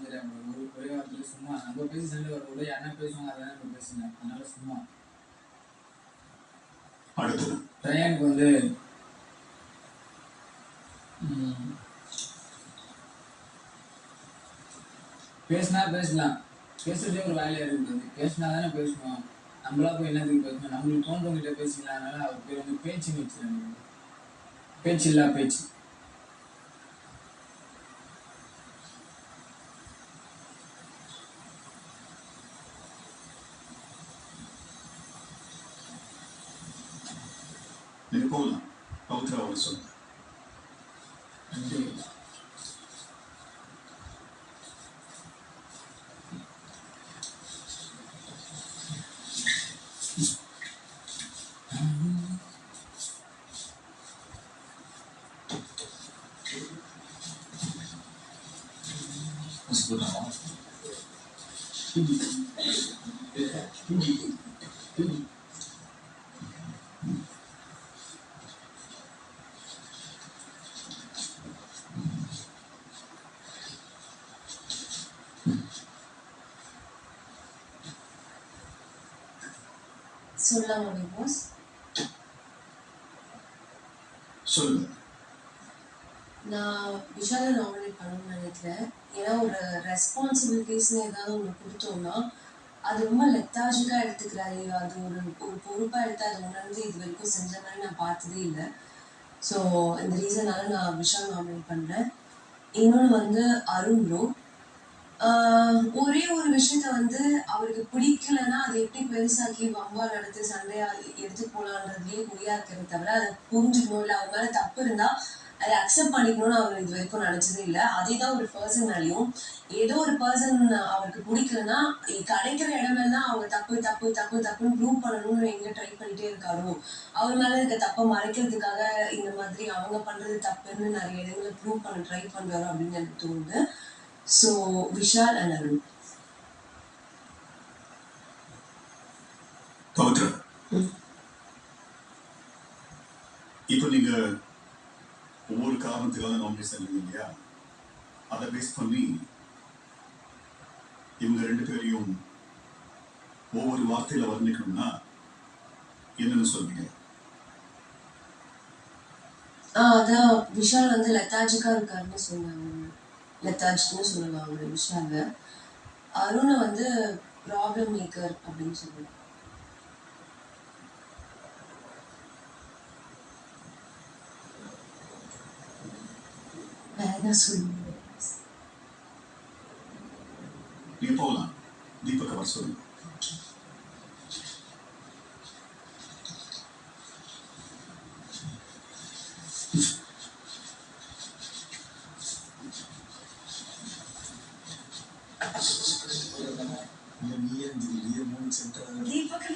தெரியாது. ஒரே வார்த்தையில சும்மா நம்ம பேசி சண்டை வர கூட யாரா பேசுவாங்க, அதான் நம்ம பேசுங்க. அதனால சும்மா ட்ரையானுக்கு வந்து பேசினா பேசலாம், பேசுறதே ஒரு வேலையா இருக்குது. பேசினா தானே பேசுவோம். நம்மளா போய் என்னதுக்கு பேசணும்? நம்மளுக்கு தோன்றவங்கிட்ட பேசிக்கலாம். அதனால அவர் பேர் வந்து பேச்சுன்னு வச்சுருங்க. பேச்சு இல்லா பேச்சு. நீங்க போகலாம். பவித்ரா அவர் சொல்லுங்க. சொல்லலாமா பிக் பாஸ்? சொல்லுங்க. நான் விஷாலை நாமினேட் பண்ணணும்னு நினைக்கிறேன். ஏன்னா ஒரு ரெஸ்பான்சிபிலிட்டிஸ்னு ஏதாவது ஒன்று கொடுத்தோம்னா அது ரொம்ப லெத்தாஜிக்காக எடுத்துக்கிறாரு. அது ஒரு பொறுப்பாக எடுத்து அதை உணர்ந்து இது வரைக்கும் செஞ்ச மாதிரி நான் பார்த்ததே இல்லை. ஸோ இந்த ரீசனால நான் விஷால் நாமினேட் பண்ணுறேன். இன்னொன்று வந்து அருண் ப்ரோ, ஒரே ஒரு விஷயத்த வந்து அவருக்கு பிடிக்கலன்னா அதை எப்படி பெருசாக்கி வம்பா நடத்தி சண்டையா எடுத்து போலான்றதுலயே குறியா இருக்கிறத தவிர அதை புரிஞ்சுக்கணும், இல்லை அவர் மேலே தப்பு இருந்தா அதை அக்செப்ட் பண்ணிக்கணும்னு அவர் இது வரைக்கும் நினைச்சதே இல்லை. அதே தான் ஒரு பர்சன் மேலேயும் ஏதோ ஒரு பர்சன் அவருக்கு பிடிக்கலன்னா கிடைக்கிற இடமெல்லாம் அவங்க தப்பு தப்பு தப்பு தப்புன்னு ப்ரூவ் பண்ணணும்னு எங்க ட்ரை பண்ணிட்டே இருக்காரோ, அவர் மேல இருக்க தப்பை மறைக்கிறதுக்காக இந்த மாதிரி அவங்க பண்றது தப்புன்னு நிறைய இடங்களை ப்ரூவ் பண்ண ட்ரை பண்றாரோ அப்படின்னு எனக்கு தோணுது. So Vishal and Arun. பவித்ரா, இப்போ நீங்க ஒவ்வொரு காரணத்துக்காக நாமினேஷன் இல்லையா, அதை பேஸ் பண்ணி இவங்க ரெண்டு பேரையும் ஒவ்வொரு வார்த்தையில வர்ணிக்கணும்னா என்னன்னு சொல்றீங்க? அதான் விஷால் வந்து லெத்தாஜிக்கா இருக்காருன்னு சொன்னாங்க. லெத்தாஜிக்னு சொல்லலாம் அவங்க விஷால. அருணை வந்து ப்ராப்ளம் மேக்கர் அப்படின்னு சொல்லலாம். வேற என்ன சொல்லுங்க? நீங்க போகலாம். தீபக் அவர் சொல்லுங்க. தீபக்